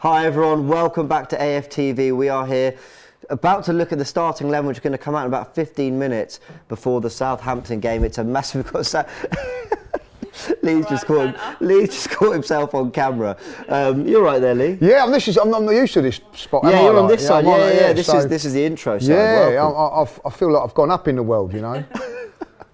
Hi everyone, welcome back to AFTV. We are here about to look at the starting 11, which is going to come out in about 15 minutes before the Southampton game. It's a massive... Lee's just caught himself on camera. You're right there, Lee. Yeah, I'm not used to this spot. Yeah, you're on this side. Yeah. This is the intro side. Yeah, I feel like I've gone up in the world, you know.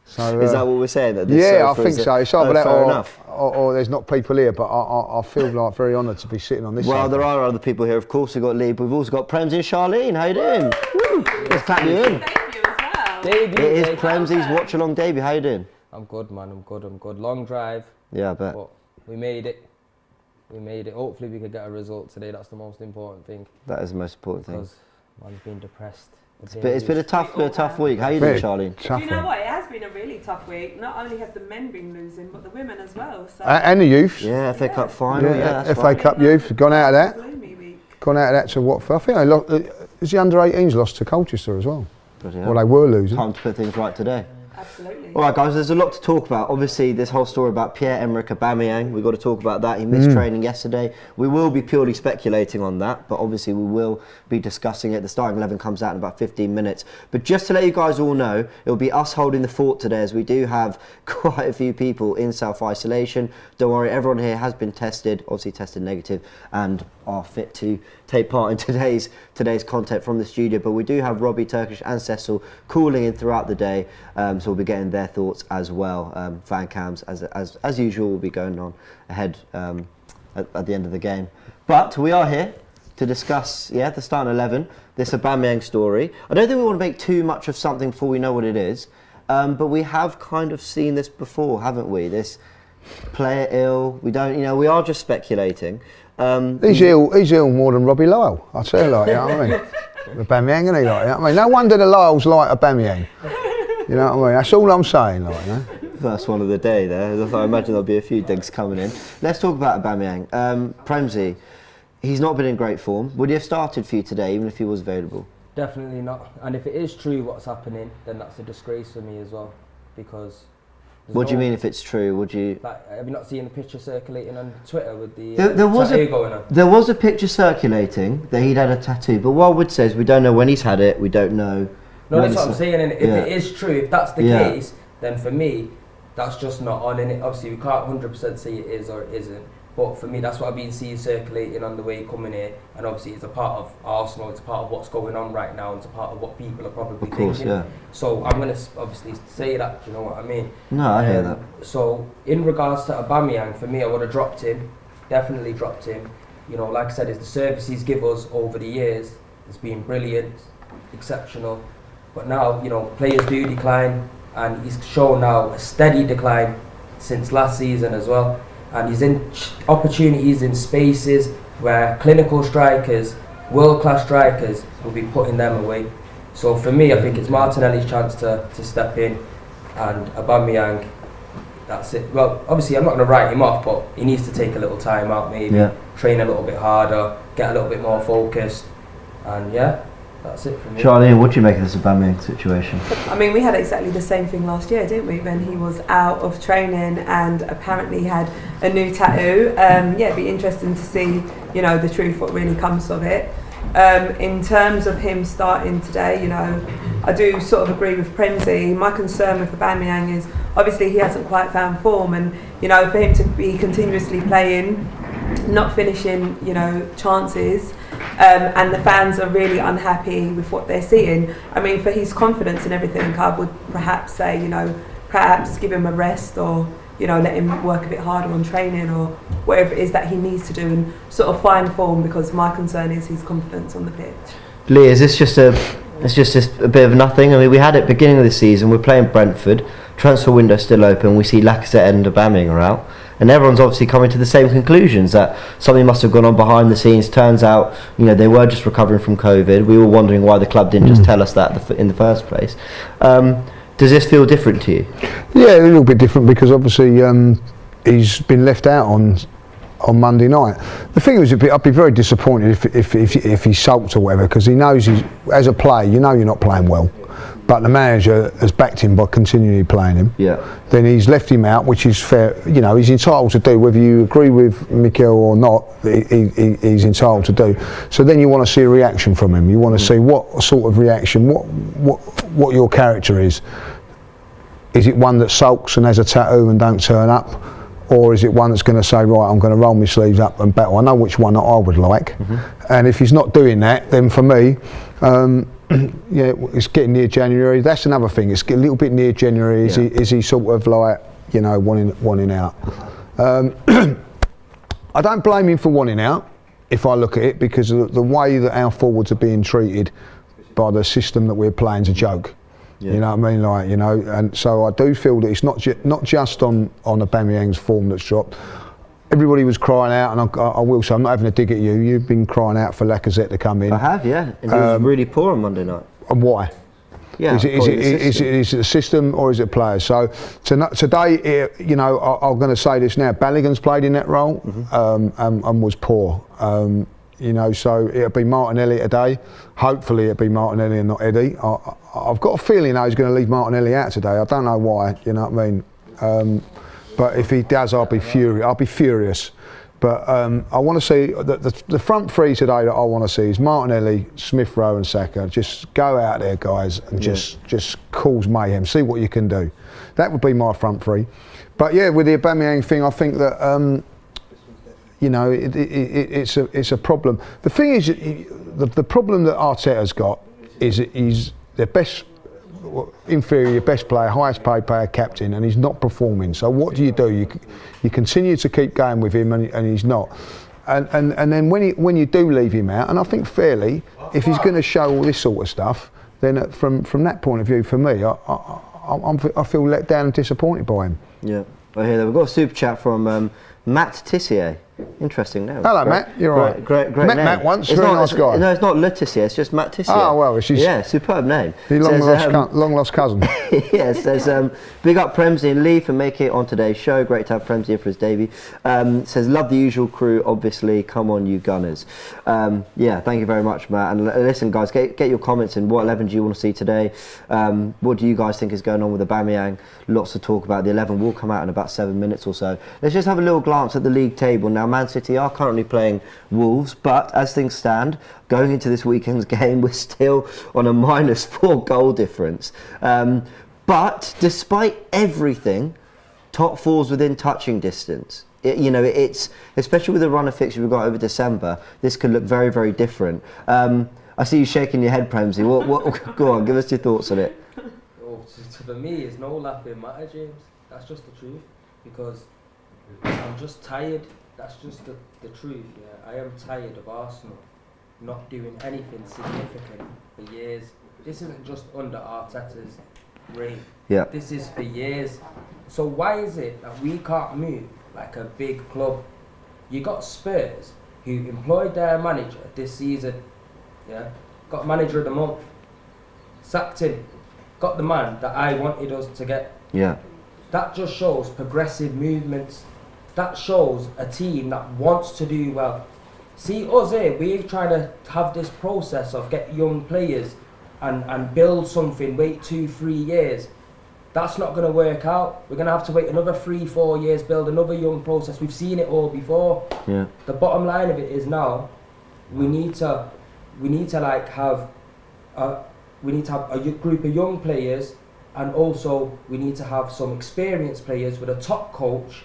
So, is that what we're saying? That this yeah, I think so. It's either that fair enough. Or there's not people here, but I feel like very honoured to be sitting on this side. Well, there are other people here. Of course, we've got Lee, but we've also got Premzy and Charlene. How you doing? Woo. Let's clap you in. Thank you as well. It is Premzy's watch-along debut. How you doing? I'm good, man. I'm good. Long drive. Yeah, I bet. But we made it. Hopefully we could get a result today. That's the most important thing. That is the most important thing. Because man's been depressed. It's been a tough week. How you doing, Charlene? Do you know what? It has been a really tough week. Not only have the men been losing, but the women as well. So. And the youth. Yeah, FA Cup final. Yeah, that's FA right. Cup youth. Gone out of that. Gone out of that to Watford. I think they lost. Is the under-18s lost to Colchester as well? Well, they were losing. Time to put things right today. Absolutely. All right, guys, there's a lot to talk about. Obviously, this whole story about Pierre-Emerick Aubameyang, we've got to talk about that. He missed training yesterday. We will be purely speculating on that, but obviously we will be discussing it. The starting 11 comes out in about 15 minutes. But just to let you guys all know, it'll be us holding the fort today, as we do have quite a few people in self-isolation. Don't worry, everyone here has been tested, obviously tested negative, and are fit to take part in today's content from the studio. But we do have Robbie, Turkish and Cecil calling in throughout the day, so we'll be getting their thoughts as well. Fan cams as usual will be going on ahead at the end of the game. But we are here to discuss the starting 11, this Aubameyang story. I don't think we want to make too much of something before we know what it is, but we have kind of seen this before, haven't we? This player ill. We don't, we are just speculating. He's ill more than Robbie Lyle. I'll tell you, like, you know what I mean? Aubameyang, isn't he? Like, you know what I mean? No wonder the Lyles like Aubameyang. You know what I mean? That's all I'm saying, like, you know? First one of the day there. I imagine there'll be a few digs coming in. Let's talk about Aubameyang. Premzy, he's not been in great form. Would he have started for you today, even if he was available? Definitely not. And if it is true what's happening, then that's a disgrace for me as well. Because... What do you mean if it's true? Would you... Like, have you not seen the picture circulating on Twitter with the tattoo going on? There was a picture circulating that he'd had a tattoo, but what I would say is we don't know when he's had it, we don't know... No, that's what I'm saying, and if it is true, if that's the case, then for me, that's just not on, and obviously we can't 100% say it is or it isn't, but for me, that's what I've been seeing circulating on the way coming here, and obviously it's a part of Arsenal, it's a part of what's going on right now, it's a part of what people are probably thinking. So I'm going to obviously say that, do you know what I mean? No, I hear that. So in regards to Aubameyang, for me, I would have dropped him, definitely dropped him. You know, like I said, it's the service he's given us over the years, it's been brilliant, exceptional. But now, players do decline, and he's shown now a steady decline since last season as well. And he's in opportunities in spaces where clinical strikers, world-class strikers, will be putting them away. So for me, I think it's Martinelli's chance to step in, and Aubameyang, that's it. Well, obviously I'm not going to write him off, but he needs to take a little time out, maybe train a little bit harder, get a little bit more focused, and that's it for me. Charlene, what do you make of this Aubameyang situation? I mean, we had exactly the same thing last year, didn't we? When he was out of training and apparently had a new tattoo. It'd be interesting to see, the truth, what really comes of it. In terms of him starting today, I do sort of agree with Premzy. My concern with Aubameyang is obviously he hasn't quite found form, and for him to be continuously playing, not finishing, chances. And the fans are really unhappy with what they're seeing. I mean, for his confidence and everything, I would perhaps say, perhaps give him a rest, or, let him work a bit harder on training, or whatever it is that he needs to do, and sort of find form, because my concern is his confidence on the pitch. Lee, is this just a bit of nothing? I mean, we had it beginning of the season, we're playing Brentford, transfer window still open, we see Lacazette and Aubameyang are out. And everyone's obviously coming to the same conclusions, that something must have gone on behind the scenes. Turns out, they were just recovering from COVID. We were wondering why the club didn't just tell us that in the first place. Does this feel different to you? Yeah, a little bit different, because obviously he's been left out on Monday night. The thing is, I'd be very disappointed if he sulked or whatever, because he knows as a player, you're not playing well. but the manager has backed him by continually playing him. Yeah. Then he's left him out, which is fair. You know, he's entitled to do, whether you agree with Mikel or not. He's entitled to do. So then you want to see a reaction from him. You want to see what sort of reaction, what your character is. Is it one that sulks and has a tattoo and don't turn up? Or is it one that's going to say, right, I'm going to roll my sleeves up and battle? I know which one I would like. And if he's not doing that, then for me, yeah, it's getting near January. That's another thing. It's a little bit near January. Is he sort of like, you know, wanting out? I don't blame him for wanting out, if I look at it, because of the way that our forwards are being treated by the system that we're playing is a joke. Yeah. You know what I mean, like, you know, and so I do feel that it's not just on Aubameyang's form that's dropped. Everybody was crying out, and I will say, I'm not having a dig at you. You've been crying out for Lacazette to come in. I have, yeah. And he was really poor on Monday night. And why? Yeah. Is it the system or is it players? So today, you know, I'm going to say this now. Balogun's played in that role and was poor. You know, so it'll be Martinelli today. Hopefully it'll be Martinelli and not Eddie. I've got a feeling he's going to leave Martinelli out today. I don't know why, you know what I mean? But if he does, I'll be furious. But I want to see the front three today that I want to see is Martinelli, Smith Rowe and Saka. Just go out there, guys, and just cause mayhem. See what you can do. That would be my front three. But yeah, with the Aubameyang thing, I think that you know, it's a problem. The thing is, the problem that Arteta's got is that he's their best, in theory, your best player, highest paid player, captain, and he's not performing. So what do? You continue to keep going with him, and he's not. And then when you do leave him out, and I think fairly, if he's going to show all this sort of stuff, then from that point of view, for me, I feel let down and disappointed by him. Yeah. Well, here we've got a super chat from Matt Tissier. Interesting name. Hello, Matt. You're right. Great Met name. Matt once. It's Very not, nice guy. No, it's not Le Tissier. It's just Matt Tissier. Oh well, yeah, superb name. Long lost cousin. Yeah, says big up Premzy and Lee for making it on today's show. Great to have Premzy here for his debut. Says love the usual crew. Obviously, come on you Gunners. Yeah, thank you very much, Matt. And listen, guys, get your comments in. What 11 do you want to see today? What do you guys think is going on with Aubameyang? Lots to talk about. The 11 will come out in about 7 minutes or so. Let's just have a little glance at the league table now. Man City are currently playing Wolves, but as things stand, going into this weekend's game, we're still on a -4 goal difference. But despite everything, top four's within touching distance. You know, it's especially with the run of fixtures we've got over December, this could look very, very different. I see you shaking your head, Premzy. What? Go on, give us your thoughts on it. Oh, for me, it's no laughing matter, James. That's just the truth, because I'm just tired. That's just the truth. Yeah, I am tired of Arsenal not doing anything significant for years. This isn't just under Arteta's reign. Yeah. This is for years. So why is it that we can't move like a big club? You got Spurs, who employed their manager this season. Yeah, got manager of the month, sacked him, got the man that I wanted us to get. Yeah. That just shows progressive movements. That shows a team that wants to do well. See us here, we're trying to have this process of get young players and build something, wait 2-3 years. That's not going to work out. We're going to have to wait another 3-4 years, build another young process. We've seen it all before. Yeah. The bottom line of it is now, we need to like have a group of young players, and also we need to have some experienced players with a top coach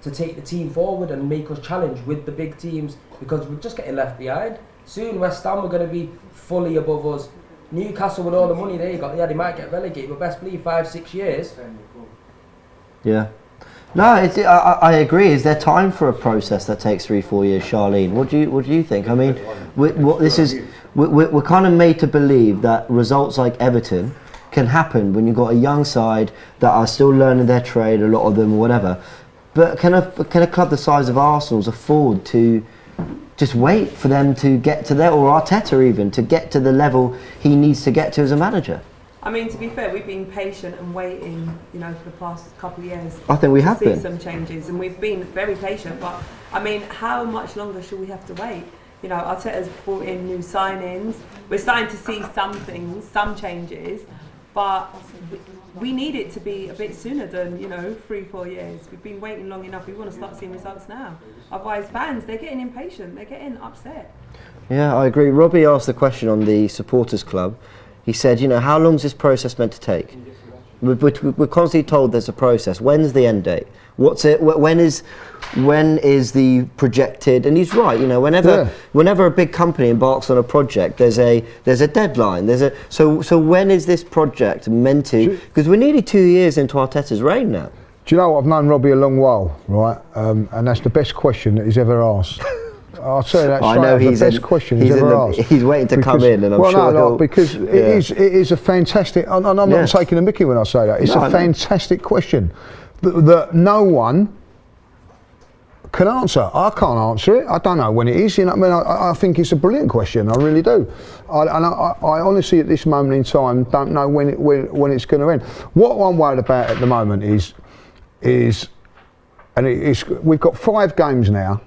to take the team forward and make us challenge with the big teams, because we're just getting left behind. Soon West Ham are going to be fully above us. Newcastle, with all the money they got, yeah, they might get relegated, but best believe 5-6 years. Yeah. No, I agree. Is there time for a process that takes 3-4 years, Charlene? What do you think? I mean, we're kind of made to believe that results like Everton can happen when you've got a young side that are still learning their trade, a lot of them, or whatever. But can a club the size of Arsenal's afford to just wait for them to get to there, or Arteta even, to get to the level he needs to get to as a manager? I mean, to be fair, we've been patient and waiting, you know, for the past couple of years. I think we have to see been. some changes, and we've been very patient. But I mean, how much longer should we have to wait? You know, Arteta's brought in new signings. We're starting to see some things, some changes. but we need it to be a bit sooner than 3-4 years. We've been waiting long enough. We want to start seeing results now. Otherwise, fans, they're getting impatient. They're getting upset. Yeah, I agree. Robbie asked the question on the supporters club. He said, how long is this process meant to take? We're constantly told there's a process. When's the end date? What's it? When is the projected? And he's right. Whenever a big company embarks on a project, there's a deadline. So when is this project meant to? Because we're nearly 2 years into Arteta's reign now. Do you know what? I've known Robbie a long while, right? And that's the best question that he's ever asked. I'll say that straight. I know he's the best question he's ever asked. He's waiting to come in, and I'm sure because it is a fantastic. And I'm not taking a mickey when I say that. It's a fantastic question that no one can answer. I can't answer it. I don't know when it is. I think it's a brilliant question. I really do. I honestly, at this moment in time, don't know when it's going to end. What I'm worried about at the moment is we've got 5 games now.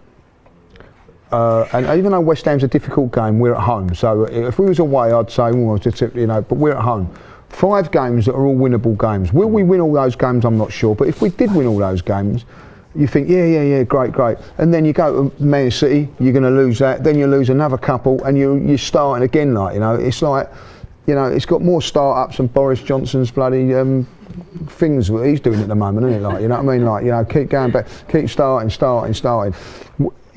And even though West Ham's a difficult game, we're at home. So if we was away, I'd say, but we're at home. 5 games that are all winnable games. Will we win all those games? I'm not sure. But if we did win all those games, you think, great. And then you go to Man City, you're going to lose that. Then you lose another couple, and you're starting again. It's like, it's got more start-ups than Boris Johnson's bloody things that he's doing at the moment, isn't it? Keep going back, keep starting.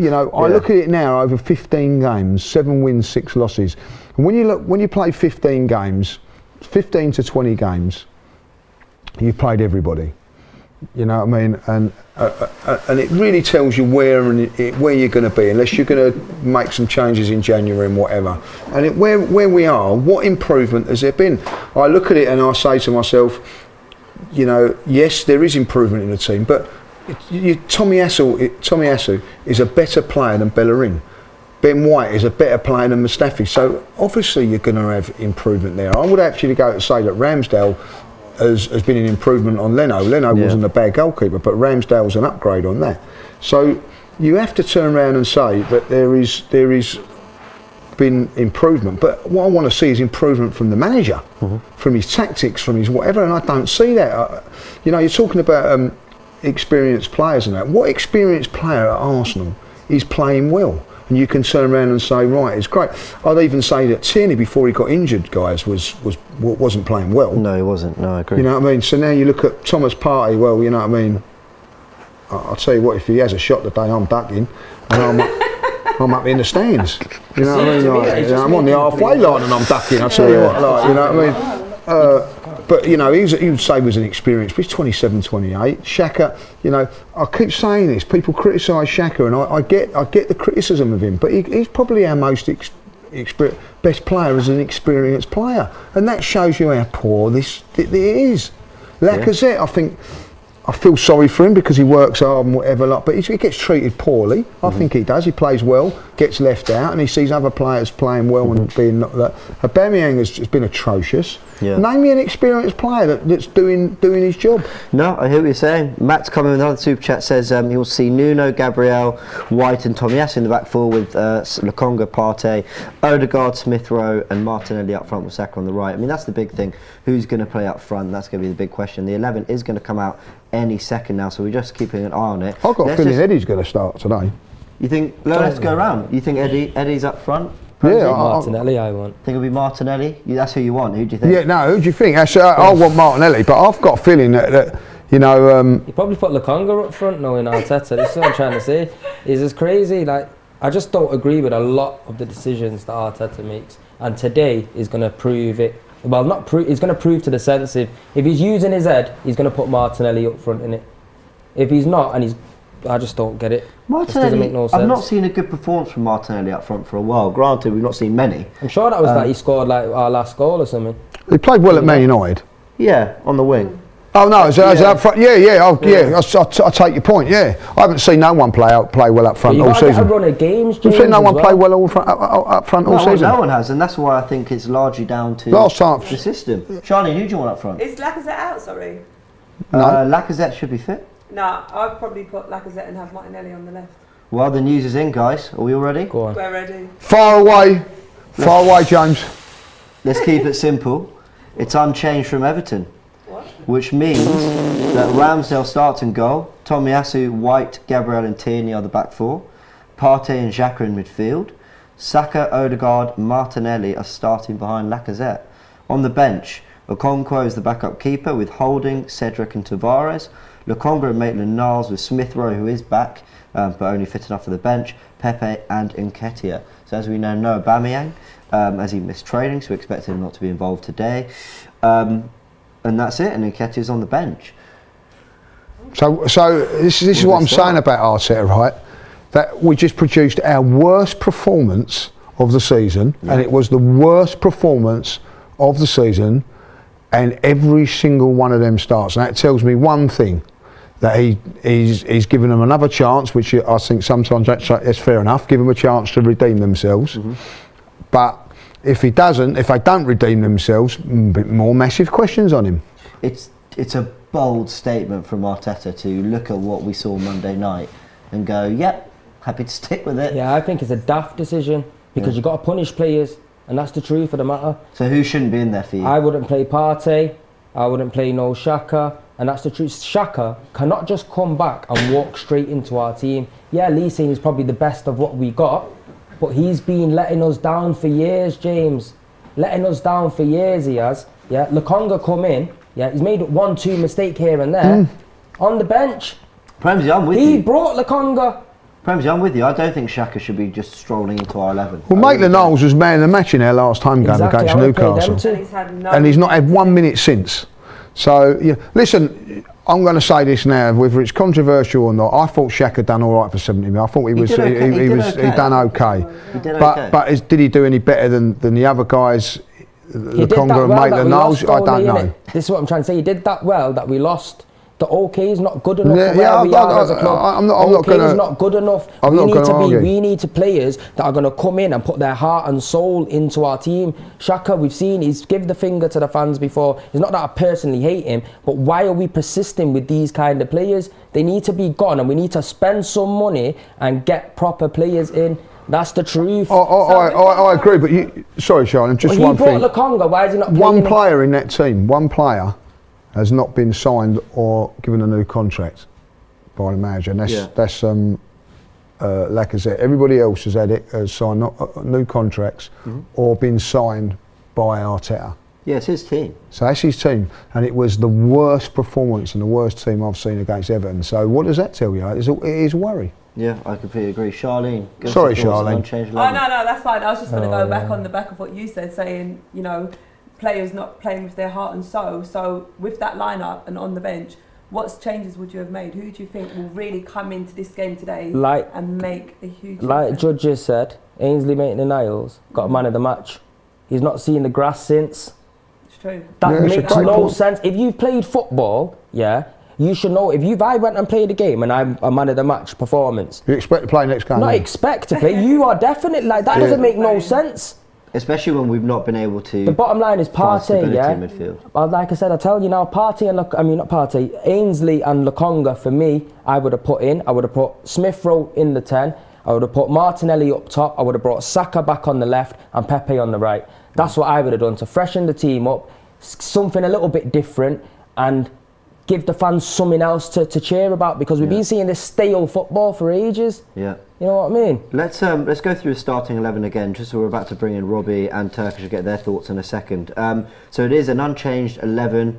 I look at it now over 15 games, 7 wins, 6 losses. And when you play 15 games, 15 to 20 games, you've played everybody. You know what I mean? And it really tells you where you're going to be, unless you're going to make some changes in January and whatever. And where we are, what improvement has there been? I look at it and I say to myself, yes, there is improvement in the team, but Tommy Asu is a better player than Bellerin. Ben White is a better player than Mustafi. So obviously you're going to have improvement there. I would actually go to say that Ramsdale has been an improvement on Leno. Leno wasn't a bad goalkeeper, but Ramsdale's an upgrade on that. So you have to turn around and say that there is been improvement. But what I want to see is improvement from the manager, from his tactics, from his whatever, and I don't see that. You're talking about experienced players and that. What experienced player at Arsenal is playing well? And you can turn around and say, right, it's great. I'd even say that Tierney, before he got injured, guys, wasn't playing well. No, he wasn't. No, I agree. You know what I mean? So now you look at Thomas Partey. Well, you know what I mean. I'll tell you what, if he has a shot today, I'm ducking, and I'm up in the stands. You know what I mean? I'm on the halfway line and I'm ducking. I'll tell you what, you know what I mean. But he would say he was an experienced, but he's 27, 28. Xhaka, I keep saying this. People criticise Xhaka, and I get the criticism of him, but he's probably our most best player as an experienced player, and that shows you how poor it is. Lacazette, I feel sorry for him because he works hard and whatever, but he gets treated poorly. I think he does. He plays well, gets left out, and he sees other players playing well and being not that. Aubameyang has been atrocious. Yeah. Name me an experienced player that's doing his job. No, I hear what you're saying. Matt's coming with another super chat, says he'll see Nuno, Gabriel, White and Tomiyasu in the back four with Lokonga, Partey, Odegaard, Smith Rowe and Martinelli up front with Saka on the right. I mean, that's the big thing. Who's going to play up front? That's going to be the big question. The 11 is going to come out any second now, so we're just keeping an eye on it. I've got a feeling Eddie's going to start today. You think, let's go around. You think Eddie's up front? Yeah, Martinelli I want. Think it'll be Martinelli? That's who you want. Who do you think? Yeah, no, who do you think? I want Martinelli, but I've got a feeling that you probably put Lokonga up front knowing Arteta. This is what I'm trying to say. It's just crazy. I just don't agree with a lot of the decisions that Arteta makes. And today is going to prove it. Well, not prove. He's going to prove to the sense if he's using his head, he's going to put Martinelli up front in it. If he's not, I just don't get it. Martinelli, doesn't make no sense. I've not seen a good performance from Martinelli up front for a while. Granted, we've not seen many. I'm sure that was that he scored our last goal or something. He played well at Man United. Yeah, on the wing. Oh no, is that up front? I take your point. Yeah, I haven't seen no one play well up front all season. Get a run of games. You've seen no one play well up front all season. No one has, and that's why I think it's largely down to the system. Charlene, who do you want up front? Is Lacazette out? Sorry. No. Lacazette should be fit. No, I'd probably put Lacazette and have Martinelli on the left. Well, the news is in, guys. Are we all ready? Go on. We're ready. Far away, James. Let's keep it simple. It's unchanged from Everton. What? Which means that Ramsdale starts in goal, Tomiyasu, White, Gabriel and Tierney are the back four, Partey and Xhaka in midfield, Saka, Odegaard, Martinelli are starting behind Lacazette. On the bench, Okonkwo is the backup keeper with Holding, Cedric and Tavares, Lokonga and Maitland-Niles with Smith Rowe, who is back but only fit enough for the bench, Pepe and Nketiah. So as we know, no Aubameyang as he missed training, so we expect him not to be involved today. And that's it, and Nketiah's on the bench. So this is what I'm saying about Arteta, right? That we just produced our worst performance of the season, and it was the worst performance of the season, and every single one of them starts. And that tells me one thing, that he's given them another chance, which I think sometimes that's fair enough, give them a chance to redeem themselves. But if they don't redeem themselves, more massive questions on him. It's a bold statement from Arteta to look at what we saw Monday night and go, yep, happy to stick with it. Yeah, I think it's a daft decision because you've got to punish players, and that's the truth of the matter. So who shouldn't be in there for you? I wouldn't play Partey, I wouldn't play no Xhaka, and that's the truth. Xhaka cannot just come back and walk straight into our team. Yeah, Lee saying he's probably the best of what we got, but he's been letting us down for years, James. Letting us down for years, he has. Yeah, Lokonga come in, yeah, he's made 1-2 mistake here and there. On the bench. Premzy, I'm with you. He brought Lokonga. Premzy, I'm with you. I don't think Xhaka should be just strolling into our 11. Well, Maitland-Niles was man of the match in our last home game against Newcastle. And he's not had 1 minute since. So, yeah, listen, I'm going to say this now, whether it's controversial or not. I thought Xhaka done all right for 70 minutes. I thought he done okay. But did he do any better than the other guys? Lokonga and Maitland-Niles? I don't know. This is what I'm trying to say. He did that well that we lost. The OK is not good enough for where we are as a club. I'm not good enough. We need to players that are going to come in and put their heart and soul into our team. Xhaka, we've seen he's give the finger to the fans before. It's not that I personally hate him, but why are we persisting with these kind of players? They need to be gone, and we need to spend some money and get proper players in. That's the truth. I agree, but sorry, Charlene, just one thing. He brought Lokonga. Why is he not? One player in that team. One player has not been signed or given a new contract by the manager, and that's Lacazette. Everybody else has signed new contracts or been signed by Arteta. Yeah, it's his team. So that's his team, and it was the worst performance and the worst team I've seen against Everton. So what does that tell you? It is a worry. Yeah, I completely agree. Charlene. Sorry, Charlene. No, that's fine. I was just going to go back on the back of what you said, saying, players not playing with their heart and soul. So with that lineup and on the bench, what changes would you have made? Who do you think will really come into this game today and make a huge difference? Judge just said, Ainsley Maitland-Niles got a man of the match. He's not seen the grass since. It's true. That makes no sense. If you've played football, you should know. If I went and played a game and I'm a man of the match performance, you expect to play next game? Not expect to play. You are definitely that doesn't make no sense. Especially when we've not been able to. The bottom line is Partey, like I said, I tell you now, Ainsley and Lokonga for me, I would have put Smith Rowe in the 10. I would have put Martinelli up top. I would have brought Saka back on the left and Pepe on the right. That's what I would have done to freshen the team up, something a little bit different, and give the fans something else to cheer about, because we've been seeing this stale football for ages. Yeah. You know what I mean? Let's go through the starting 11 again, just so we're about to bring in Robbie and Turkish to get their thoughts in a second. So it is an unchanged 11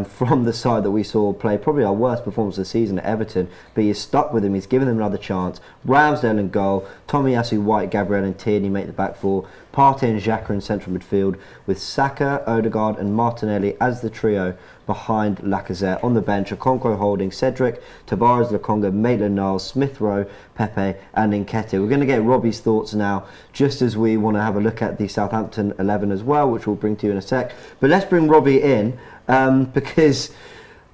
from the side that we saw play probably our worst performance of the season at Everton, but he's stuck with him, he's given them another chance. Ramsdale in goal, Tomiyasu, White, Gabriel and Tierney make the back four, Partey and Xhaka in central midfield, with Saka, Odegaard and Martinelli as the trio behind Lacazette. On the bench, Okonkwo, Holding, Cedric, Tavares, Lokonga, Maitland-Niles, Smith Rowe, Pepe and Nketiah. We're going to get Robbie's thoughts now, just as we want to have a look at the Southampton 11 as well, which we'll bring to you in a sec. But let's bring Robbie in, because,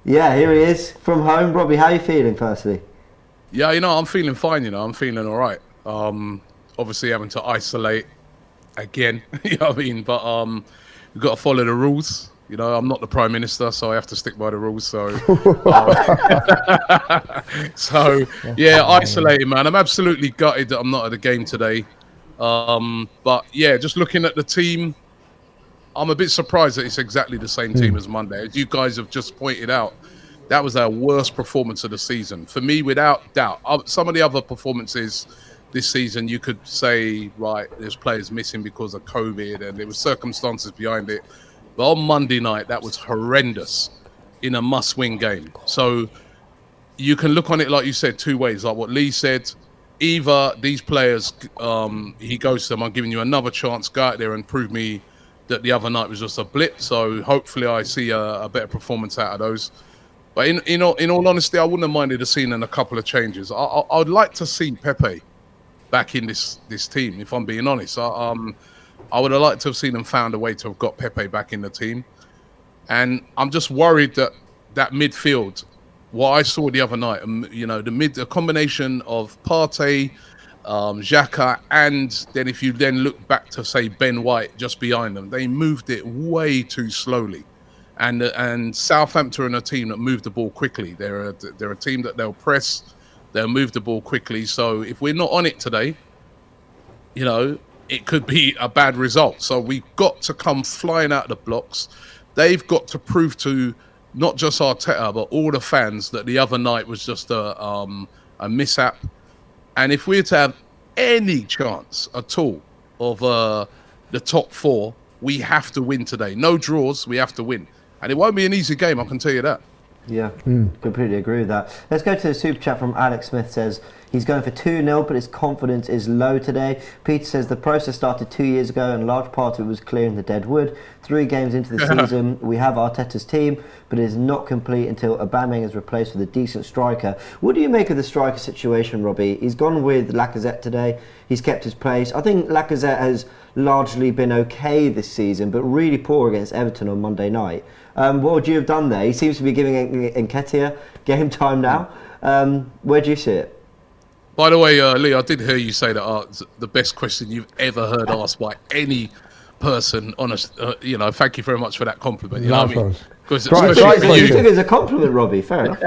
here he is from home. Robbie, how are you feeling, firstly? Yeah, I'm feeling fine, I'm feeling all right. Obviously having to isolate again, you know what I mean? But we've got to follow the rules. I'm not the Prime Minister, so I have to stick by the rules. So, isolated, man. I'm absolutely gutted that I'm not at the game today. But just looking at the team, I'm a bit surprised that it's exactly the same team as Monday. As you guys have just pointed out, that was our worst performance of the season. For me, without doubt. Some of the other performances this season, you could say, right, there's players missing because of COVID and there were circumstances behind it. But on Monday night, that was horrendous in a must-win game. So you can look on it, like you said, two ways. Like what Lee said, either these players, he goes to them, I'm giving you another chance, go out there and prove me that the other night was just a blip. So hopefully I see a better performance out of those. But in all honesty, I wouldn't have minded to seen a couple of changes. I would like to see Pepe back in this team, if I'm being honest. I would have liked to have seen them found a way to have got Pepe back in the team. And I'm just worried that midfield, what I saw the other night, the combination of Partey, Xhaka, and then if you then look back to, say, Ben White just behind them, they moved it way too slowly. And Southampton are a team that move the ball quickly. They're a team that they'll press, they'll move the ball quickly. So if we're not on it today, it could be a bad result. So we've got to come flying out of the blocks. They've got to prove to not just Arteta, but all the fans that the other night was just a mishap. And if we're to have any chance at all of the top four, we have to win today. No draws, we have to win. And it won't be an easy game, I can tell you that. Yeah, completely agree with that. Let's go to the super chat from Alex Smith. Says he's going for 2-0, but his confidence is low today. Peter says the process started 2 years ago and a large part of it was clearing the dead wood. 3 games into the season, we have Arteta's team, but it is not complete until Aubameyang is replaced with a decent striker. What do you make of the striker situation, Robbie? He's gone with Lacazette today. He's kept his place. I think Lacazette has largely been okay this season, but really poor against Everton on Monday night. What would you have done there? He seems to be giving Nketiah game time now. Where do you see it? By the way, Lee, I did hear you say that the best question you've ever heard asked by any person on a, thank you very much for that compliment. You know what I mean? Because you took it as a compliment, Robbie. Fair enough.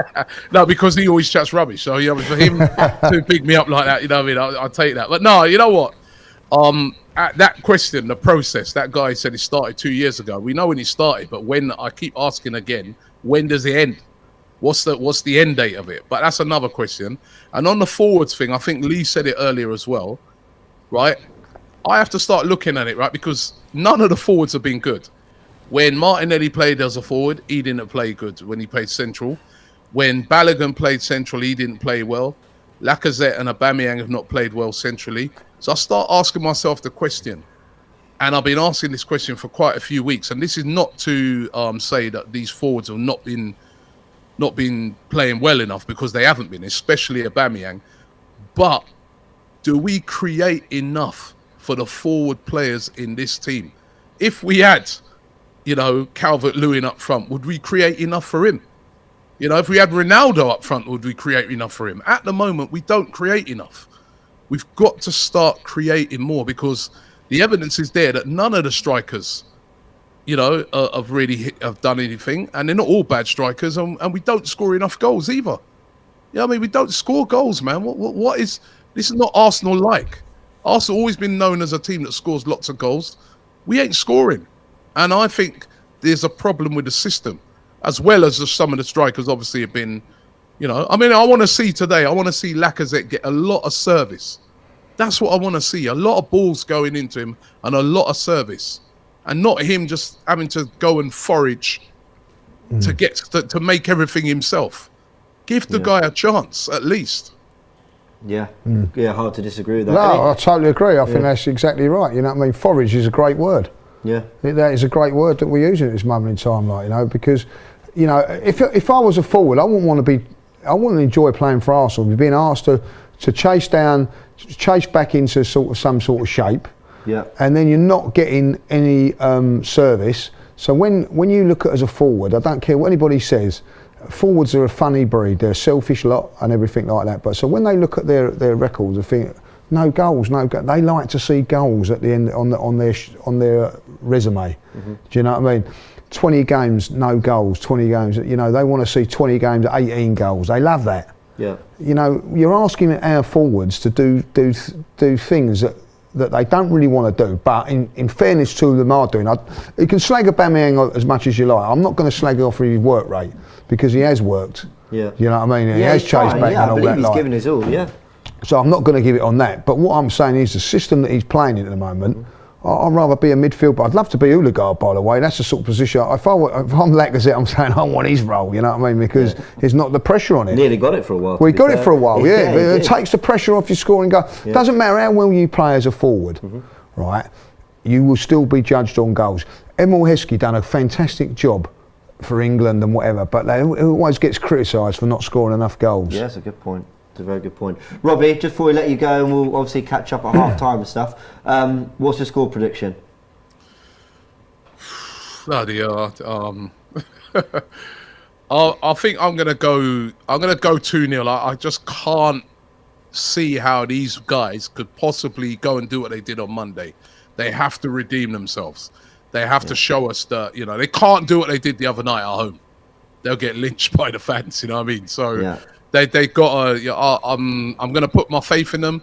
No, because he always chats rubbish. So for him to pick me up like that, you know what I mean? I'll take that. But no, you know what? At that question, the process, that guy said it started 2 years ago. We know when it started, but when I keep asking again, when does it end? What's the end date of it? But that's another question. And on the forwards thing, I think Lee said it earlier as well, right? I have to start looking at it, right? Because none of the forwards have been good. When Martinelli played as a forward, he didn't play good when he played central. When Balogun played central, he didn't play well. Lacazette and Aubameyang have not played well centrally. So I start asking myself the question, and I've been asking this question for quite a few weeks. And this is not to say that these forwards have not been playing well enough, because they haven't been, especially Aubameyang. But do we create enough for the forward players in this team? If we had, Calvert-Lewin up front, would we create enough for him? If we had Ronaldo up front, would we create enough for him? At the moment, we don't create enough. We've got to start creating more, because the evidence is there that none of the strikers, have really have done anything, and they're not all bad strikers, and we don't score enough goals either. We don't score goals, man. What is this? Is not Arsenal like. Arsenal always been known as a team that scores lots of goals. We ain't scoring, and I think there's a problem with the system, as well as some of the strikers obviously have been. I want to see today. I want to see Lacazette get a lot of service. That's what I want to see. A lot of balls going into him and a lot of service, and not him just having to go and forage to get to make everything himself. Give the guy a chance at least. Yeah, hard to disagree with that. No, I totally agree. I think that's exactly right. Forage is a great word. Yeah, that is a great word that we're using at this moment in time. Because if I was a forward, I wouldn't to enjoy playing for Arsenal. We've been asked to chase back into some sort of shape. Yeah. And then you're not getting any service. So when you look at as a forward, I don't care what anybody says, forwards are a funny breed. They're a selfish lot and everything like that. But so when they look at their records, they think no goals. They like to see goals at the end on their resume. Mm-hmm. Do you know what I mean? 20 games, no goals. 20 games, they want to see 20 games, 18 goals. They love that. Yeah. You're asking our forwards to do things that that they don't really want to do, but in fairness to them are doing. You can slag Aubameyang as much as you like. I'm not going to slag off his work rate because he has worked. Yeah. You know what I mean? He Yeah, has he's chased trying, back yeah, and I all believe that. he's given his all, yeah. So I'm not going to give it on that. But what I'm saying is the system that he's playing in at the moment, I'd rather be a midfielder. I'd love to be Odegaard, by the way. That's the sort of position. If I'm Lacazette, I'm saying I want his role, you know what I mean? Because there's not the pressure on it. Nearly got it for a while. Well, he got it for a while, yeah. he It did. takes the pressure off your scoring goal. Yeah. Doesn't matter how well you play as a forward, right? You will still be judged on goals. Emil Heskey done a fantastic job for England and whatever, but he always gets criticised for not scoring enough goals. Yeah, that's a good point. It's a very good point. Robbie, just before we let you go, and we'll obviously catch up at half time and stuff, what's your score prediction? Bloody hell. I think I'm gonna go 2-0. I just can't see how these guys could possibly go and do what they did on Monday. They have to redeem themselves. They have to show us that, you know, they can't do what they did the other night at home. They'll get lynched by the fans, you know what I mean? So they got to, I'm going to put my faith in them.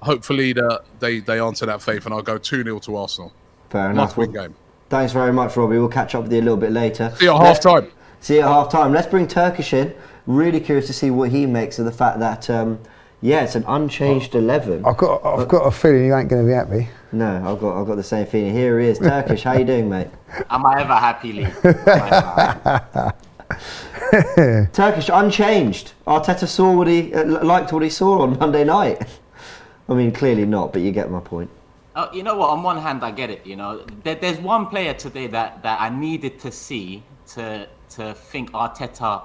Hopefully that they answer that faith, and I'll go 2-0 to Arsenal. Fair enough. Must-win game. Thanks very much, Robbie. We'll catch up with you a little bit later. See you at half time. See you at half time. Let's bring Turkish in. Really curious to see what he makes of the fact that, it's an unchanged 11. I've got a feeling you ain't going to be happy. No, I've got the same feeling. Here he is. Turkish, how you doing, mate? Am I ever happy, Lee? Turkish, unchanged. Arteta saw liked what he saw on Monday night. I mean, clearly not, but you get my point. You know what? On one hand, I get it. You know, there's one player today that I needed to see to think Arteta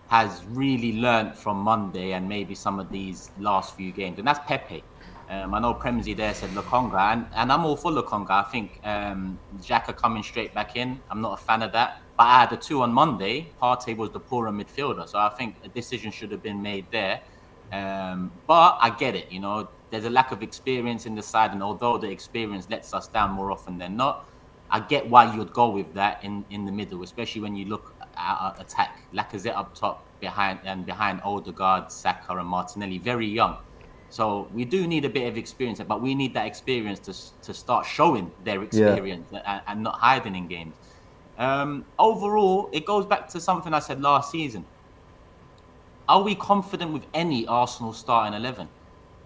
has really learnt from Monday and maybe some of these last few games, and that's Pepe. I know Premzy there said Lokonga, and I'm all for Lokonga. I think Xhaka coming straight back in, I'm not a fan of that. But I had the 2 on Monday. Partey was the poorer midfielder, so I think a decision should have been made there. But I get it, you know, there's a lack of experience in the side, and although the experience lets us down more often than not, I get why you'd go with that in the middle, especially when you look at attack. Lacazette up top, behind Odegaard, Saka and Martinelli, very young. So we do need a bit of experience, but we need that experience to start showing their experience and not hiding in games. Overall, it goes back to something I said last season. Are we confident with any Arsenal starting 11?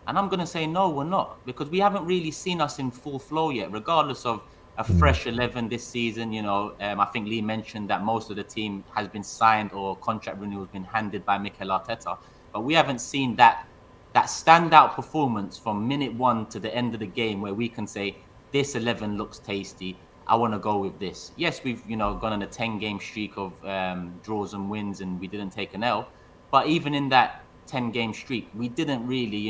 And I'm going to say no, we're not, because we haven't really seen us in full flow yet, regardless of a fresh 11 this season. You know, I think Lee mentioned that most of the team has been signed or contract renewals been handed by Mikel Arteta, but we haven't seen that standout performance from minute 1 to the end of the game where we can say this 11 looks tasty. I want to go with this. Yes, we've gone on a 10-game streak of draws and wins, and we didn't take an L. But even in that 10-game streak, we didn't really,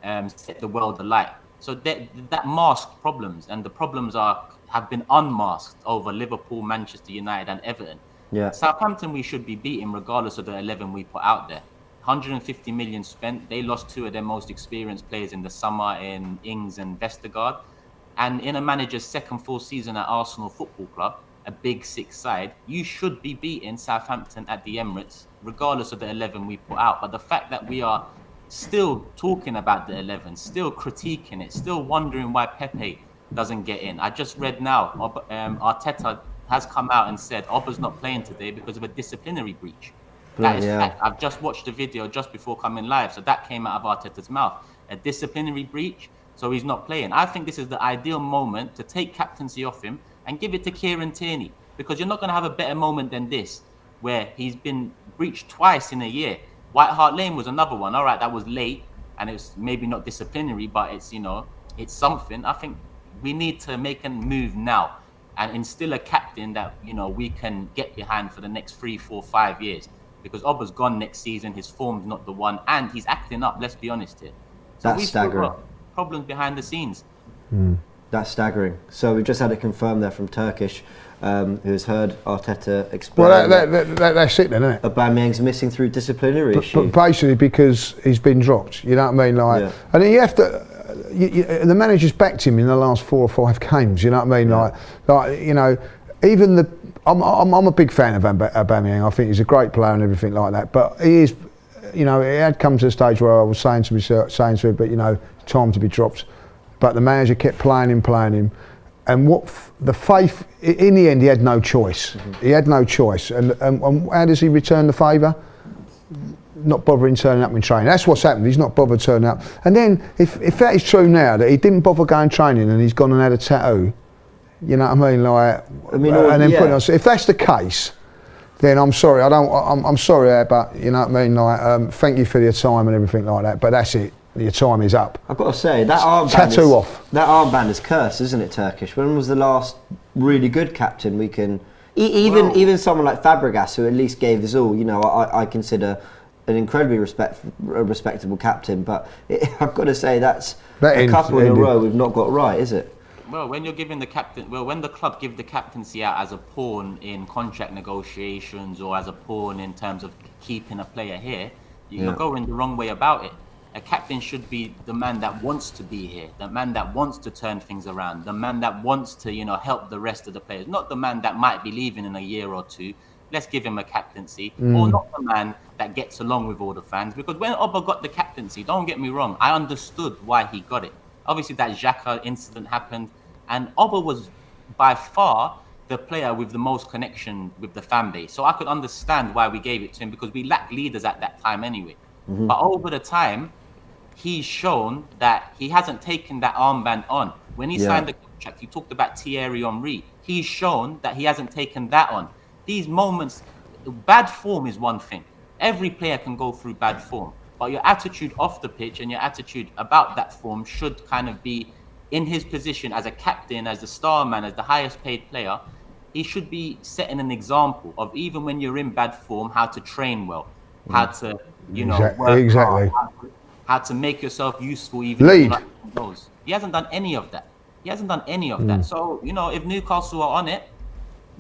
set the world alight. So that masked problems, and the problems have been unmasked over Liverpool, Manchester United, and Everton. Yeah. Southampton we should be beating regardless of the 11 we put out there. 150 million spent. They lost 2 of their most experienced players in the summer in Ings and Vestergaard. And in a manager's second full season at Arsenal Football Club, a big 6 side, you should be beating Southampton at the Emirates, regardless of the 11 we put out. But the fact that we are still talking about the 11, still critiquing it, still wondering why Pepe doesn't get in. I just read now, Arteta has come out and said Oba's not playing today because of a disciplinary breach. That is fact. I've just watched the video just before coming live, so that came out of Arteta's mouth. A disciplinary breach, so he's not playing. I think this is the ideal moment to take captaincy off him and give it to Kieran Tierney, because you're not going to have a better moment than this, where he's been breached twice in a year. White Hart Lane was another one. All right, that was late, and it was maybe not disciplinary, but it's it's something. I think we need to make a move now and instill a captain that we can get behind for the next 3, 4, 5 years. Because Oba's gone next season, his form's not the one, and he's acting up. Let's be honest here. So That's staggering. Problems behind the scenes. That's staggering. So we've just had it confirmed there from Turkish, who has heard Arteta explain. Well, that's it then, isn't it? Aubameyang's missing through disciplinary But issue. basically because he's been dropped, you know what I mean? And then you have to. The manager's backed him in the last 4 or 5 games. You know what I mean? Even the. I'm a big fan of Aubameyang. I think he's a great player and everything like that. But he is, it had come to a stage where I was saying to him, but time to be dropped. but the manager kept playing him. And the faith, in the end, he had no choice. He had no choice. And how does he return the favour? Not bothering turning up in training. That's what's happened. He's not bothered turning up. And then, if that is true now, that he didn't bother going training and he's gone and had a tattoo, you know what I mean? Like, and then putting on. If that's the case, then I'm sorry. I'm sorry, but you know what I mean? Like, thank you for your time and everything like that. But that's it. Your time is up. I've got to say that armband. Tattoo off. That armband is cursed, isn't it, Turkish? When was the last really good captain we can? Even someone like Fabregas, who at least gave his all. You know, I consider an incredibly respectable captain. But I've got to say that's a couple in a row we've not got right, is it? Well, when you're giving the captain, when the club give the captaincy out as a pawn in contract negotiations or as a pawn in terms of keeping a player here, you're going the wrong way about it. A captain should be the man that wants to be here, the man that wants to turn things around, the man that wants to, help the rest of the players, not the man that might be leaving in a year or two. Let's give him a captaincy, or not the man that gets along with all the fans. Because when Oba got the captaincy, don't get me wrong, I understood why he got it. Obviously, that Xhaka incident happened, and Oba was by far the player with the most connection with the fan base. So I could understand why we gave it to him, because we lacked leaders at that time anyway. But over the time, he's shown that he hasn't taken that armband on. When he signed the contract, he talked about Thierry Henry. He's shown that he hasn't taken that on. These moments, bad form is one thing. Every player can go through bad form. But your attitude off the pitch and your attitude about that form should kind of be in his position as a captain, as the star man, as the highest paid player. He should be setting an example of, even when you're in bad form, how to train well, how to, work hard, how to make yourself useful, even lead. Those. He hasn't done any of that. So, if Newcastle are on it,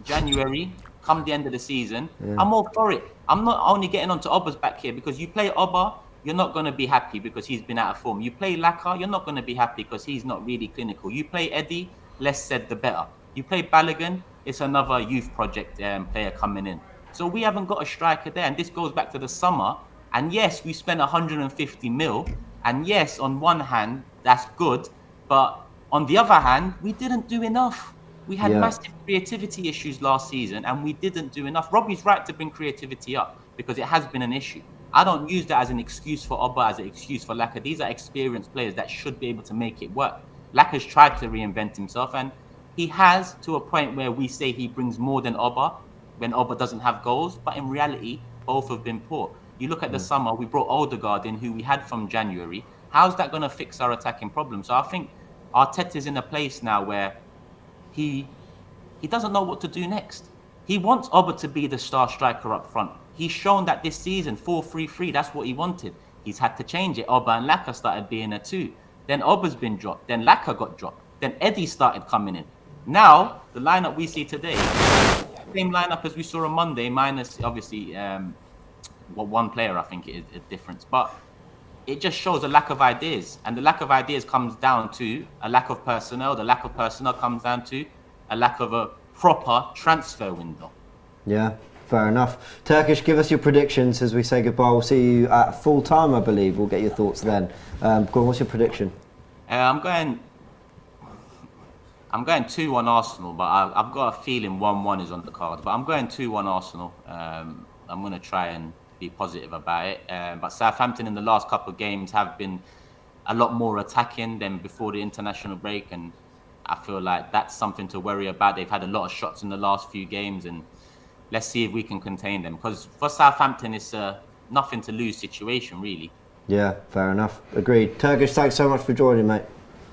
January, come the end of the season, I'm all for it. I'm not only getting onto Oba's back here, because you play Oba, you're not going to be happy because he's been out of form. You play Laka, you're not going to be happy because he's not really clinical. You play Eddie, less said the better. You play Balogun, it's another youth project player coming in. So we haven't got a striker there, and this goes back to the summer. And yes, we spent 150 mil, and yes, on one hand, that's good, but on the other hand, we didn't do enough. We had massive creativity issues last season, and we didn't do enough. Robbie's right to bring creativity up, because it has been an issue. I don't use that as an excuse for Oba, as an excuse for Laka. These are experienced players that should be able to make it work. Laka's tried to reinvent himself, and he has, to a point where we say he brings more than Oba when Oba doesn't have goals, but in reality, both have been poor. You look at the summer, we brought Odegaard in, who we had from January. How's that going to fix our attacking problem? So I think Arteta's in a place now where he doesn't know what to do next. He wants Oba to be the star striker up front. He's shown that this season, 4-3-3, that's what he wanted. He's had to change it. Oba and Laka started being a two. Then Oba's been dropped. Then Laka got dropped. Then Eddie started coming in. Now, the lineup we see today, same lineup as we saw on Monday, minus obviously one player, I think, is a difference. But it just shows a lack of ideas. And the lack of ideas comes down to a lack of personnel. The lack of personnel comes down to a lack of a proper transfer window. Yeah, fair enough. Turkish, give us your predictions as we say goodbye. We'll see you at full time, I believe. We'll get your thoughts then. Go on, what's your prediction? I'm going 2-1 Arsenal, but I've got a feeling 1-1 is on the card. But I'm going 2-1 Arsenal. I'm going to try and be positive about it. But Southampton in the last couple of games have been a lot more attacking than before the international break, and I feel like that's something to worry about. They've had a lot of shots in the last few games, and let's see if we can contain them. Because for Southampton, it's a nothing to lose situation, really. Yeah, fair enough. Agreed. Turkish, thanks so much for joining, mate.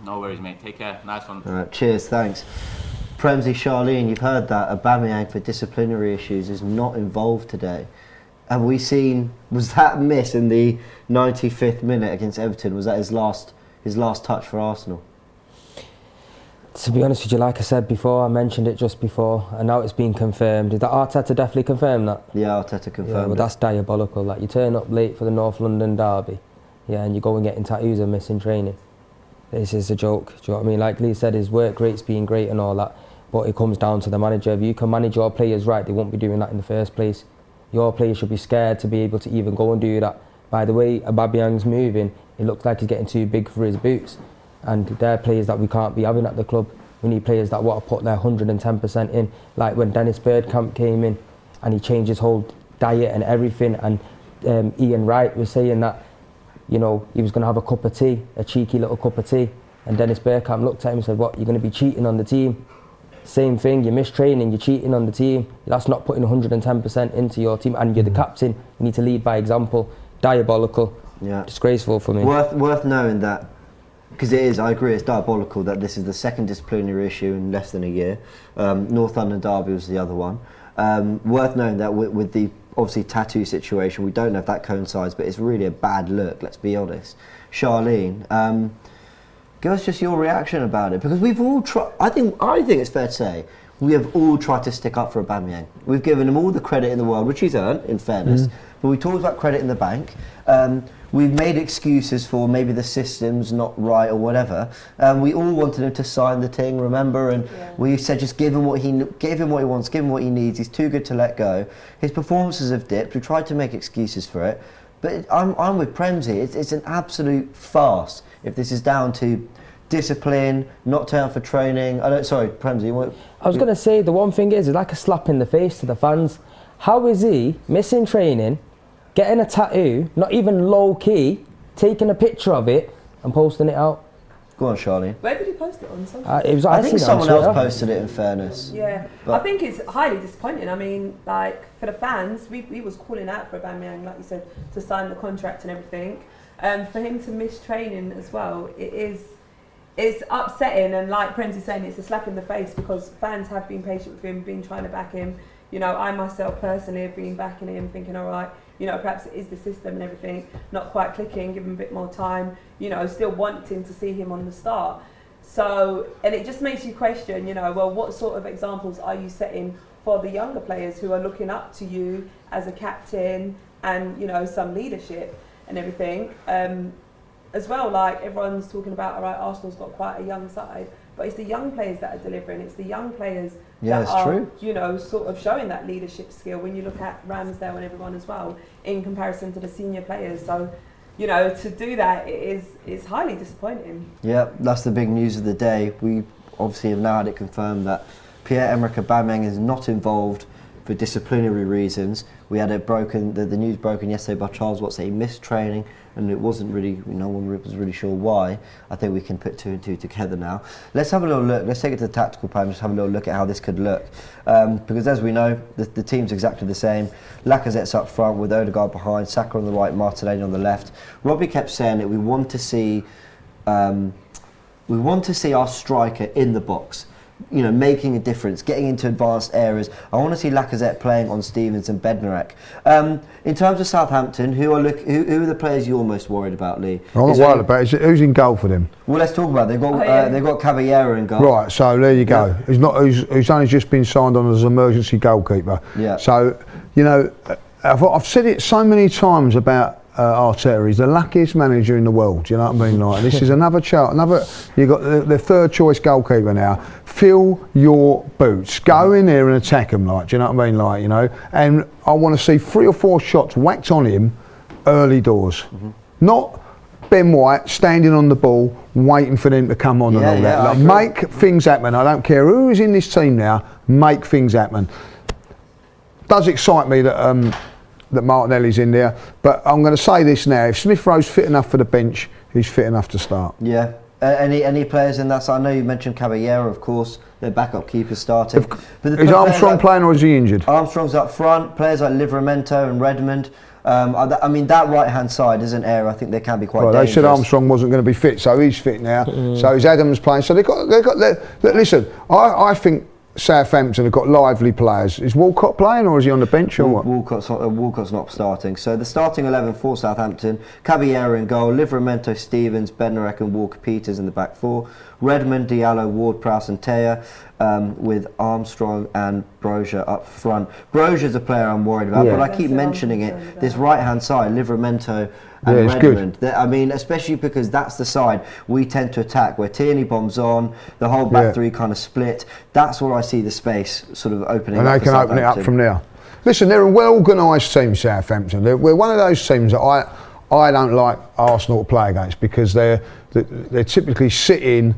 No worries, mate. Take care. Nice one. All right, cheers, thanks. Premzy, Charlene, you've heard that. Aubameyang, for disciplinary issues, is not involved today. Have we seen, was that miss in the 95th minute against Everton, was that his last touch for Arsenal? To be honest with you, like I said before, I mentioned it just before, and now it's been confirmed. Did that Arteta definitely confirm that? Yeah, Arteta confirmed well, it. That's diabolical. Like, you turn up late for the North London derby, and you go and getting tattoos and missing training. This is a joke. Do you know what I mean? Like Lee said, his work rate's been great and all that, but it comes down to the manager. If you can manage your players right, they won't be doing that in the first place. Your players should be scared to be able to even go and do that. By the way, Aubameyang's moving, it looks like he's getting too big for his boots. and they're players that we can't be having at the club. We need players that want to put their 110% in. Like when Dennis Bergkamp came in and he changed his whole diet and everything, and Ian Wright was saying that, you know, he was going to have a cup of tea, a cheeky little cup of tea, and Dennis Bergkamp looked at him and said, what, you're going to be cheating on the team? Same thing, you miss training, you're cheating on the team. That's not putting 110% into your team, and you're the captain. You need to lead by example. Diabolical. Yeah. Disgraceful for me. Worth knowing that, because it is, I agree, it's diabolical that this is the second disciplinary issue in less than a year. North London Derby was the other one. Worth knowing that with the obviously tattoo situation, we don't know if that coincides, but it's really a bad look, let's be honest. Charlene, give us just your reaction about it, because we've all tried. I think it's fair to say we have all tried to stick up for Aubameyang. We've given him all the credit in the world, which he's earned, in fairness. But we talked about credit in the bank. We've made excuses for maybe the system's not right or whatever. We all wanted him to sign the thing, remember? And we said just give him what he wants, give him what he needs. He's too good to let go. His performances have dipped. We tried to make excuses for it. But I'm with Premzy. It's an absolute farce if this is down to discipline, not turn up for training. Premzy. I was going to say, the one thing is, it's like a slap in the face to the fans. How is he missing training, getting a tattoo, not even low key, taking a picture of it and posting it out? Go on, Charlene. Where did he post it on? I think someone else posted it, in fairness. Yeah, I think it's highly disappointing. I mean, like, for the fans, we was calling out for Aubameyang, like you said, to sign the contract and everything. For him to miss training as well, it's upsetting, and like Premzy saying, it's a slap in the face, because fans have been patient with him, been trying to back him. You know, I myself personally have been backing him, thinking, all right, you know, perhaps it is the system and everything, not quite clicking, give him a bit more time, you know, still wanting to see him on the start. So, and it just makes you question, you know, well, what sort of examples are you setting for the younger players who are looking up to you as a captain and, you know, some leadership and everything. As well, like everyone's talking about, all right, Arsenal's got quite a young side, but it's the young players that are delivering. It's the young players that are, true. You know, sort of showing that leadership skill when you look at Ramsdale and everyone as well, in comparison to the senior players. So, you know, to do that is highly disappointing. Yeah, that's the big news of the day. We obviously have now had it confirmed that Pierre-Emerick Aubameyang is not involved for disciplinary reasons. We had it broken, the news broken yesterday by Charles Watts that he missed training, and it wasn't really, no one was really sure why. I think we can put two and two together now. Let's have a little look. Let's take it to the tactical plan. Just have a little look at how this could look, because as we know, the team's exactly the same. Lacazette's up front with Odegaard behind, Saka on the right, Martinelli on the left. Robbie kept saying that we want to see our striker in the box, you know, making a difference, getting into advanced areas. I want to see Lacazette playing on Stevens and Bednarek. In terms of Southampton, who are the players you're most worried about, Lee? I'm not worried about it. Who's in goal for them? Well, let's talk about it. They've got Caballero in goal. Right, so there you go. Who's only just been signed on as emergency goalkeeper. Yeah. So, you know, I've said it so many times about Arteta. He's the luckiest manager in the world. Do you know what I mean? Like, this is another chart. You've got the third choice goalkeeper now. Fill your boots. Go in there and attack him. Like, do you know what I mean? Like, you know. And I want to see 3 or 4 shots whacked on him early doors. Not Ben White standing on the ball waiting for them to come on and all that. Like, make things happen. I don't care who is in this team now. Make things happen. Does excite me that Martinelli's in there, but I'm going to say this now: if Smith Rowe's fit enough for the bench, he's fit enough to start. Yeah. Any players in that side? I know you mentioned Caballero, of course. Their backup keeper starting. Is Armstrong playing, or is he injured? Armstrong's up front. Players like Livramento and Redmond. I mean, that right-hand side is an area I think they can be quite dangerous. They said Armstrong wasn't going to be fit, so he's fit now. So is Adams playing? So they've got. Listen, I think Southampton have got lively players. Is Walcott playing, or is he on the bench, or what? Walcott's not starting. So the starting 11 for Southampton: Caballero in goal, Livramento, Stevens, Bednarek and Walker-Peters in the back 4. Redmond, Diallo, Ward-Prowse and Teja, with Armstrong and Brozier up front. Brozier's a player I'm worried about, but I keep mentioning it. This right-hand side, Livramento and Redmond. I mean, especially because that's the side we tend to attack, where Tierney bombs on, the whole back 3 kind of split. That's where I see the space sort of opening up. And they can open it up from there. Listen, they're a well-organised team, Southampton. We're one of those teams that I don't like Arsenal to play against, because they're typically sitting,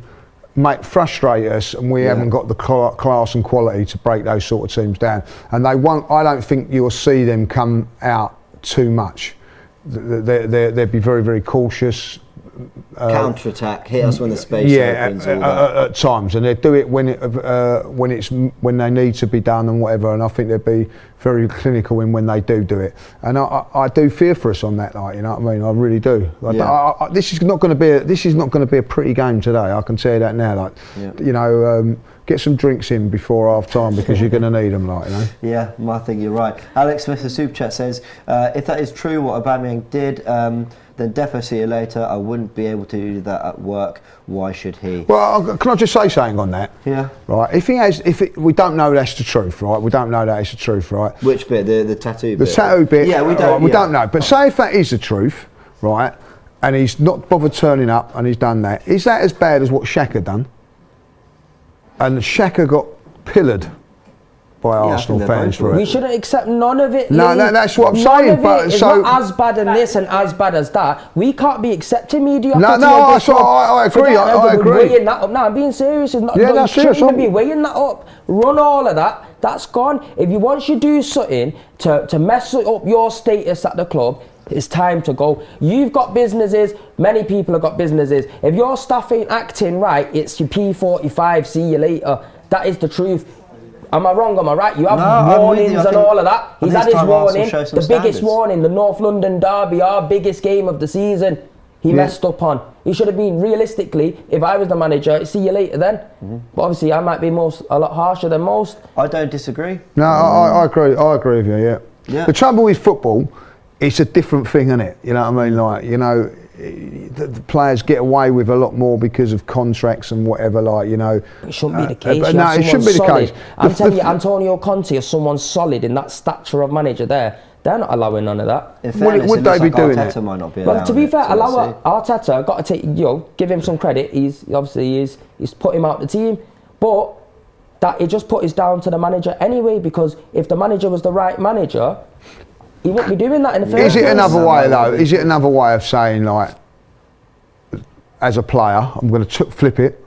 frustrate us, and we haven't got the class and quality to break those sort of teams down. And they won't. I don't think you'll see them come out too much. They'd be very, very cautious. Counter-attack, hit us when the space opens. At times, and they do it when they need to be done and whatever. And I think they'd be very clinical when they do it. And I do fear for us on that, like, you know what I mean? I really do. This is not going to be a pretty game today. I can tell you that now. Like, you know, get some drinks in before half time, because you're going to need them, like, you know. Yeah, I think you're right. Alex Smith, the super chat, says, if that is true, what Aubameyang did, then defo see you later. I wouldn't be able to do that at work. Why should he? Well, can I just say something on that? Yeah. Right. We don't know that's the truth, right? We don't know that it's the truth, right? Which bit? The tattoo bit? The tattoo bit. Yeah, we don't. We don't know. But say if that is the truth, right? And he's not bothered turning up, and he's done that. Is that as bad as what Xhaka done? And Xhaka got pillared by Arsenal fans for it. We shouldn't accept none of it. No, that's what I'm saying. But it's not as bad as this and as bad as that. We can't be accepting mediocrity. I agree. I agree. Weighing that up. No, I'm being serious. It's not, that's serious. You shouldn't be weighing that up. Run all of that. That's gone. If you once you do something to mess up your status at the club, it's time to go. You've got businesses. Many people have got businesses. If your staff ain't acting right, it's your P45. See you later. That is the truth. Am I wrong? Am I right? You have warnings and all of that. He's had his warning. The biggest warning, the North London derby, our biggest game of the season. He messed up on. He should have been, realistically, if I was the manager, see you later then. But obviously, I might be a lot harsher than most. I don't disagree. No, I agree. I agree with you. Yeah. The trouble with football, it's a different thing, isn't it? You know what I mean? Like, you know, the players get away with a lot more because of contracts and whatever, like, you know. It shouldn't be the case. No, it shouldn't be the case. I'm telling you, Antonio Conte is someone solid in that stature of manager there. They're not allowing none of that. In fairness, would they be doing Arteta it? Might not be well, to be fair, allow Arteta, got to take, give him some credit. He's put him out the team, but that it just put us down to the manager anyway. Because if the manager was the right manager, he wouldn't be doing that in the first place. Is it another way though? Is it another way of saying, like, as a player, I'm going to flip it.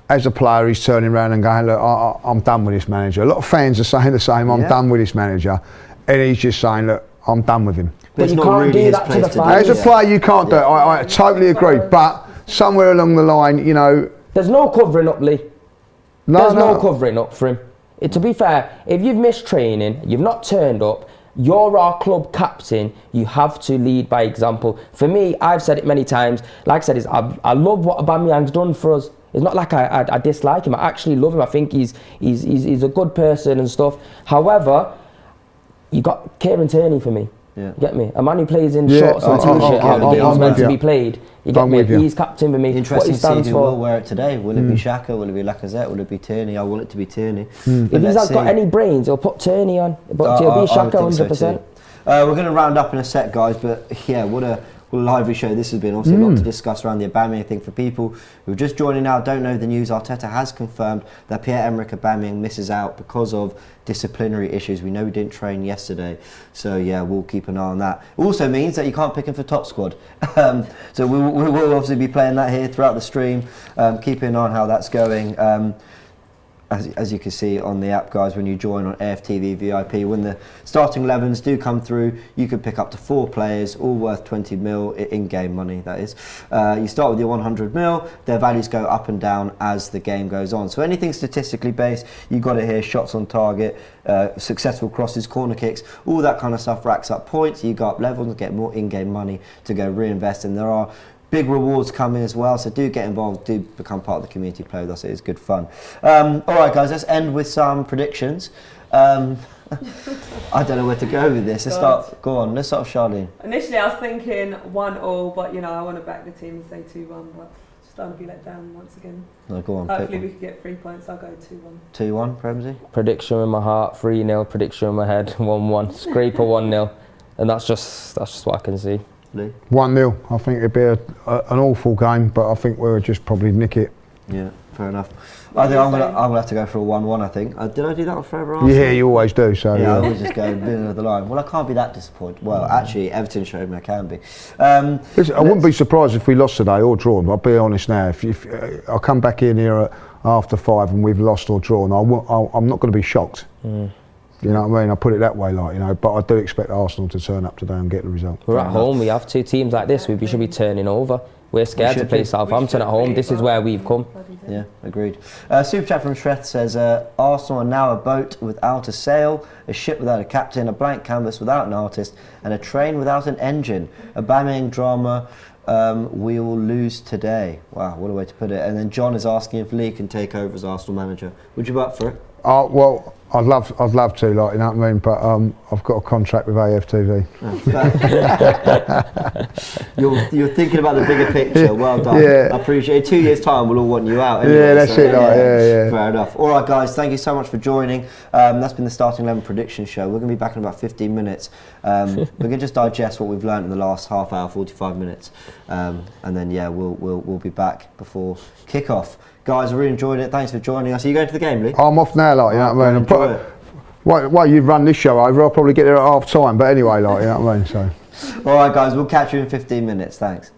As a player, he's turning around and going, look, I'm done with this manager. A lot of fans are saying the same. I'm done with this manager, and he's just saying, look, I'm done with him. But you can't do that to the fans. As a player, you can't do it. I totally agree. But somewhere along the line, you know, there's no covering up, Lee. There's no covering up for him. To be fair, if you've missed training, you've not turned up, you're our club captain, you have to lead by example. For me, I've said it many times, like I said, I love what Aubameyang's done for us. It's not like I dislike him, I actually love him. I think he's a good person and stuff. However, you got Kieran Tierney for me. Yeah. You get me? A man who plays in shorts and t-shirt how the game's meant to be played. You get me? He's captain for me. Interesting to see who will wear it today. Will it be Xhaka? Will it be Lacazette? Will it be Tierney? I want it to be Tierney. If he's got any brains, he'll put Tierney on. But he'll be Xhaka 100%. We're going to round up in a sec, guys. But yeah, what a lively show this has been. Obviously, a lot to discuss around the Aubameyang thing. For people who are just joining now, don't know the news, Arteta has confirmed that Pierre-Emerick Aubameyang misses out because of disciplinary issues. We know he didn't train yesterday, so yeah, we'll keep an eye on that. Also means that you can't pick him for top squad. So we will obviously be playing that here throughout the stream, keeping an eye on how that's going. As you can see on the app, guys, when you join on AFTV VIP, when the starting 11s do come through, you can pick up to 4 players, all worth 20 mil in-game money, that is. You start with your 100 mil, their values go up and down as the game goes on. So anything statistically based, you got it here, shots on target, successful crosses, corner kicks, all that kind of stuff racks up points, you go up levels and get more in-game money to go reinvest, and there are big rewards coming as well, so do get involved, do become part of the community, play with us, it is good fun. Alright guys, let's end with some predictions. I don't know where to go with this. Let's start with Charlene. Initially I was thinking 1-1, but you know, I want to back the team and say 2-1, but just don't want to be let down once again. No, go on. Hopefully we could get 3 points, I'll go 2-1. 2-1, Premzy? Prediction in my heart, 3-0, prediction in my head, 1-1, scraper 1-0, and that's just what I can see. 1-0. I think it'd be an awful game, but I think we'll just probably nick it. Yeah. Fair enough. I think I'm gonna have to go for a 1-1. I think. Did I do that on Forever Arsenal? Yeah, you always do. So yeah, I always just go middle of the line. Well, I can't be that disappointed. Well, actually, Everton showed me I can be. Listen, I wouldn't be surprised if we lost today or drawn. I'll be honest now. If I'll come back in here after 5 and we've lost or drawn, I'm not going to be shocked. You know what I mean? I put it that way, like, you know. But I do expect Arsenal to turn up today and get the result. We're at home. We have 2 teams like this. We should be turning over. We're scared to play Southampton at home. This is where we've come. Yeah, agreed. Super chat from Shreth says, Arsenal are now a boat without a sail, a ship without a captain, a blank canvas without an artist, and a train without an engine. Aubameyang drama, we will lose today. Wow, what a way to put it. And then John is asking if Lee can take over as Arsenal manager. Would you be up for it? Well, I'd love to, like, you know what I mean. But I've got a contract with AFTV. You're thinking about the bigger picture. Well done. Yeah. I appreciate it. 2 years' time, we'll all want you out. Anyway, Yeah, that's it. Like, yeah. Fair enough. All right, guys. Thank you so much for joining. That's been the Starting 11 prediction show. We're going to be back in about 15 minutes. We're going to just digest what we've learned in the last half hour, 45 minutes, and then we'll be back before kick-off. Guys, I really enjoyed it. Thanks for joining us. Are you going to the game, Lee? I'm off now, like, you know what I mean. Enjoy it. Well, you've run this show over. I'll probably get there at half time. But anyway, like, you know what I mean. So. All right, guys. We'll catch you in 15 minutes. Thanks.